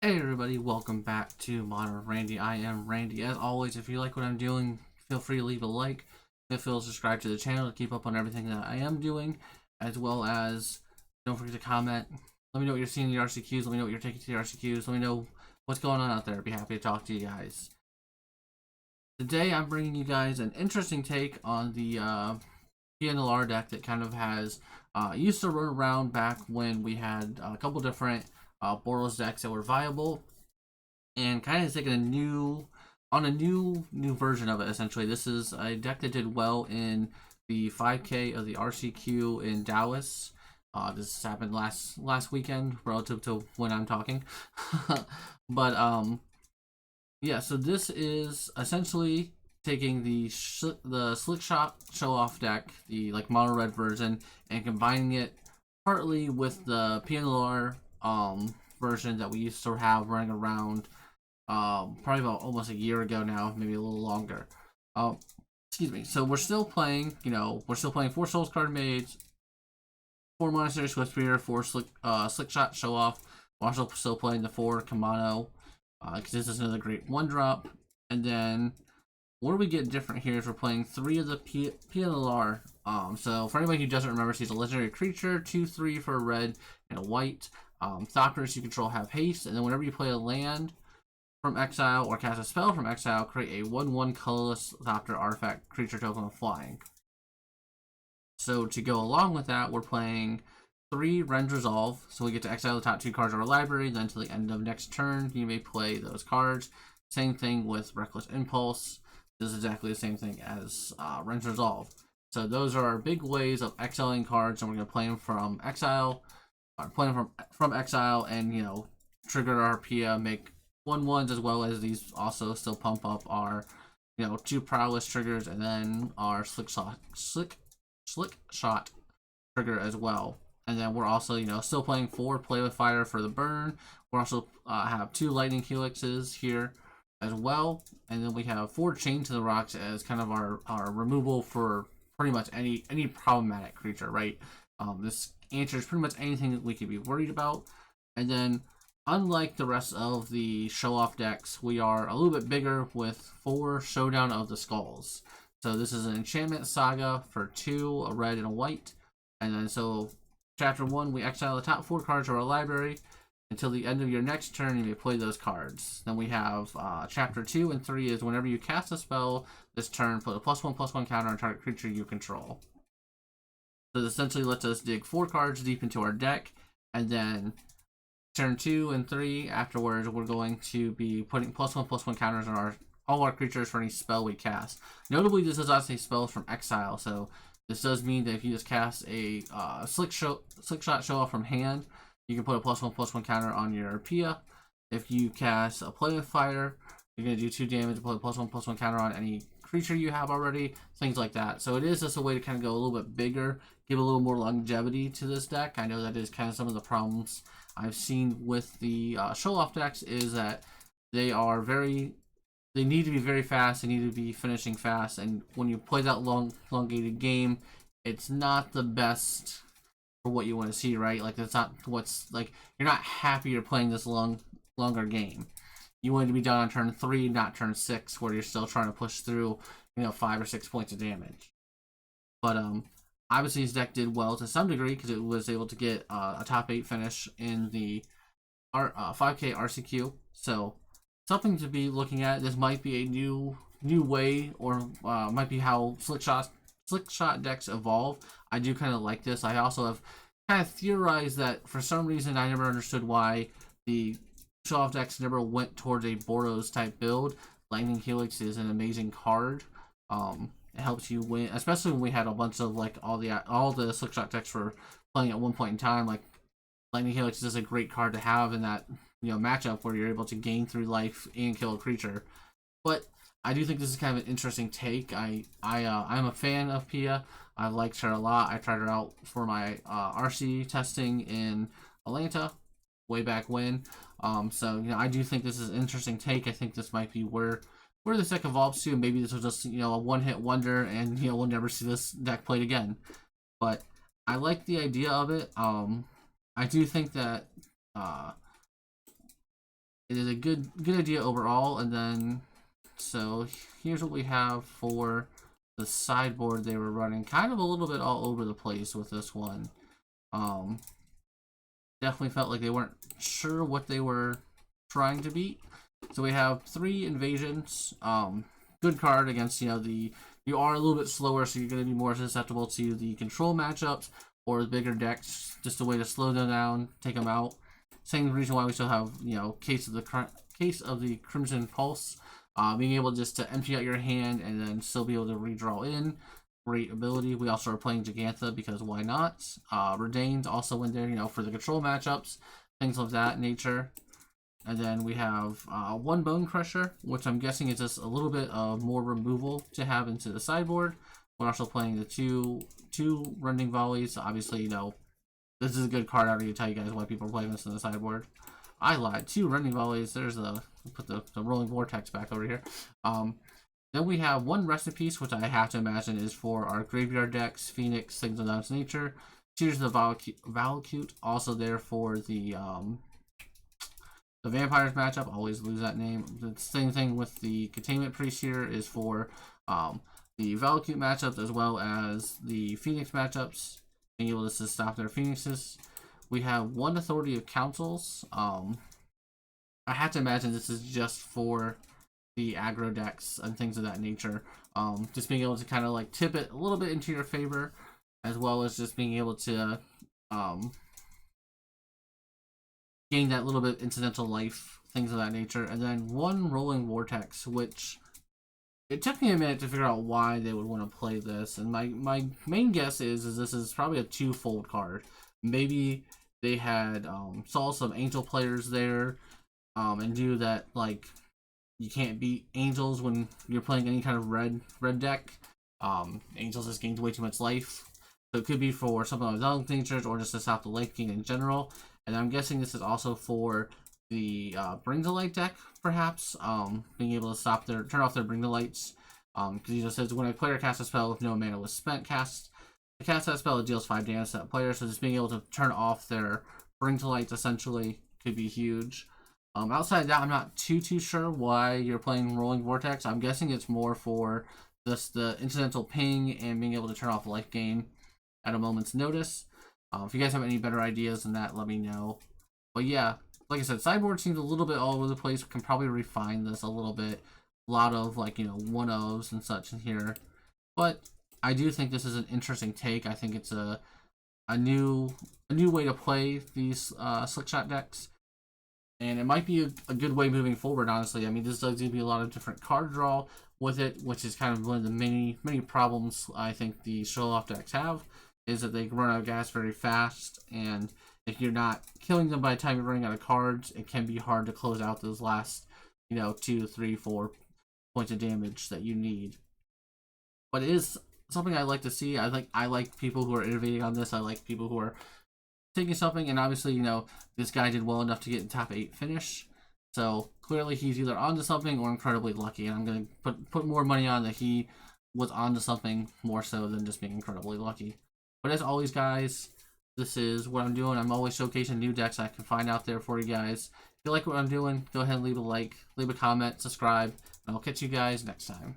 Hey everybody, welcome back to Modern Randy. I am Randy. As always, if you like what I'm doing, feel free to leave a like. Feel free to subscribe to the channel to keep up on everything that I am doing, as well as don't forget to comment. Let me know what you're seeing in the RCQs. Let me know what you're taking to the RCQs. Let me know what's going on out there. I'd be happy to talk to you guys. Today, I'm bringing you guys an interesting take on the PNLR deck that kind of has used to run around back when we had a couple different Boros decks that were viable, and kind of taking a new version of it. Essentially, this is a deck that did well in the 5K of the RCQ in Dallas. This happened last weekend relative to when I'm talking. But yeah, so this is essentially taking the Slick Shot Show Off deck, the like mono red version, and combining it partly with the PNLR version that we used to have running around probably about almost a year ago now, maybe a little longer. Excuse me. So we're still playing, we're still playing 4 Souls Card Maids, 4 Monastery Swiftspear, 4 Slick Shot Show Off. We're also still playing the 4 Kamano, because this is another great 1-drop. And then what do we get different here is we're playing 3 of the PNLR. So for anybody who doesn't remember, she's a legendary creature, 2/3 for a red and a white. Thopters you control have haste, and then whenever you play a land from exile or cast a spell from exile, create a 1/1 colorless Thopter artifact creature token with flying. So to go along with that, we're playing 3 Rend Resolve, so we get to exile the top 2 cards of our library, then to the end of next turn, you may play those cards. Same thing with Reckless Impulse. This is exactly the same thing as Rend Resolve. So those are our big ways of exiling cards, and we're going to play them from exile, or play them from exile, and trigger our Pia, make 1/1s, as well as these also still pump up our 2 prowess triggers, and then our slick shot trigger as well. And then we're also still playing 4 Play with Fire for the burn. We're also have 2 lightning helixes here as well, and then we have 4 Chain to the Rocks as kind of our removal for pretty much any problematic creature, right? This answers pretty much anything that we could be worried about. And then, unlike the rest of the show-off decks, we are a little bit bigger with 4 Showdown of the Skulls. So this is an enchantment saga for 2, a red and a white. And then so chapter 1, we exile the top 4 cards of our library. Until the end of your next turn, you may play those cards. Then we have chapter 2 and 3 is whenever you cast a spell this turn, put a +1/+1 counter on target creature you control. So this essentially lets us dig 4 cards deep into our deck, and then turn 2 and 3 afterwards, we're going to be putting +1/+1 counters on all our creatures for any spell we cast. Notably, this does not say spells from exile, so this does mean that if you just cast a Slick Shot Show Off from hand, you can put a +1/+1 counter on your Pia. If you cast a Play with Fire, you're going to do 2 damage, put a +1/+1 counter on any creature you have already, things like that. So it is just a way to kind of go a little bit bigger, give a little more longevity to this deck. I know that is kind of some of the problems I've seen with the show-off decks, is that they need to be very fast, they need to be finishing fast, and when you play that elongated game, it's not the best for what you want to see, right? Like, that's not what's, like, you're not happy you're playing this longer game. You want it to be done on turn 3, not turn 6, where you're still trying to push through 5 or 6 points of damage. But obviously his deck did well to some degree, because it was able to get a top 8 finish in the 5K RCQ. So something to be looking at. This might be a new way, or might be how Slick Shot decks evolve. I do kind of like this. I also have kind of theorized that for some reason I never understood why the show-off decks never went towards a Boros type build. Lightning Helix is an amazing card. It helps you win, especially when we had a bunch of like all the Slick Shot decks for playing at one point in time. Like, Lightning Helix is a great card to have in that matchup where you're able to gain 3 life and kill a creature. But I do think this is kind of an interesting take. I'm a fan of Pia. I liked her a lot. I tried her out for my RC testing in Atlanta way back when. So I do think this is an interesting take. I think this might be where this deck evolves to. Maybe this was just a one-hit wonder, and we'll never see this deck played again. But I like the idea of it. I do think that it is a good idea overall. And then, so here's what we have for the sideboard they were running. Kind of a little bit all over the place with this one. Definitely felt like they weren't sure what they were trying to beat. So we have 3 invasions. Good card against, you know, you are a little bit slower, so you're going to be more susceptible to the control matchups or the bigger decks. Just a way to slow them down, take them out. Same reason why we still have, you know, case of the Crimson Pulse. Being able just to empty out your hand and then still be able to redraw in. Great ability. We also are playing Gigantha because why not? Redained also in there, you know, for the control matchups, things of that nature. And then we have 1 Bone Crusher, which I'm guessing is just a little bit of more removal to have into the sideboard. We're also playing the two Rending Volleys. Obviously, you know, this is a good card. I already tell you guys why people are playing this in the sideboard. I lied. 2 Rending Volleys. There's put the Rolling Vortex back over here. Then we have 1 Recipe, which I have to imagine is for our graveyard decks, Phoenix, things of that nature. Cheers to the Valacute, also there for the Vampires matchup. Always lose that name. The same thing with the Containment Priest here is for the Valacute matchups as well as the Phoenix matchups, being able to stop their Phoenixes. We have 1 Authority of Councils. I have to imagine this is just for the aggro decks and things of that nature. Just being able to kind of like tip it a little bit into your favor, as well as just being able to gain that little bit incidental life, things of that nature. And then 1 Rolling Vortex, which it took me a minute to figure out why they would want to play this. And my main guess is this is probably a 2-fold card. Maybe they had saw some Angel players there and knew that like you can't beat Angels when you're playing any kind of red deck. Angels just gains way too much life. So it could be for something like Zone Natures or just to stop the life gain in general. And I'm guessing this is also for the Bring to Light deck, perhaps. Being able to turn off their Bring to Lights. Because he just says when a player casts a spell if no mana was spent, cast that spell, it deals 5 damage to that player. So just being able to turn off their Bring to Lights essentially could be huge. Outside of that, I'm not too sure why you're playing Rolling Vortex. I'm guessing it's more for just the incidental ping and being able to turn off life gain at a moment's notice. If you guys have any better ideas than that, let me know. But yeah, like I said, sideboard seems a little bit all over the place. We can probably refine this a little bit. A lot of like, you know, 1-ofs and such in here. But I do think this is an interesting take. I think it's a new way to play these Slickshot decks. And it might be a good way moving forward, honestly. I mean, this does give you a lot of different card draw with it, which is kind of one of the many problems I think the show-off decks have, is that they run out of gas very fast, and if you're not killing them by the time you're running out of cards, it can be hard to close out those last, you know, 2, 3, 4 points of damage that you need. But it is something I like to see. I like people who are innovating on this. I like people who are taking something, and obviously, you know, this guy did well enough to get in top 8 finish. So clearly he's either onto something or incredibly lucky, and I'm going to put more money on that he was onto something more so than just being incredibly lucky. But as always, guys, this is what I'm doing. I'm always showcasing new decks I can find out there for you guys. If you like what I'm doing, go ahead and leave a like, leave a comment, subscribe, and I'll catch you guys next time.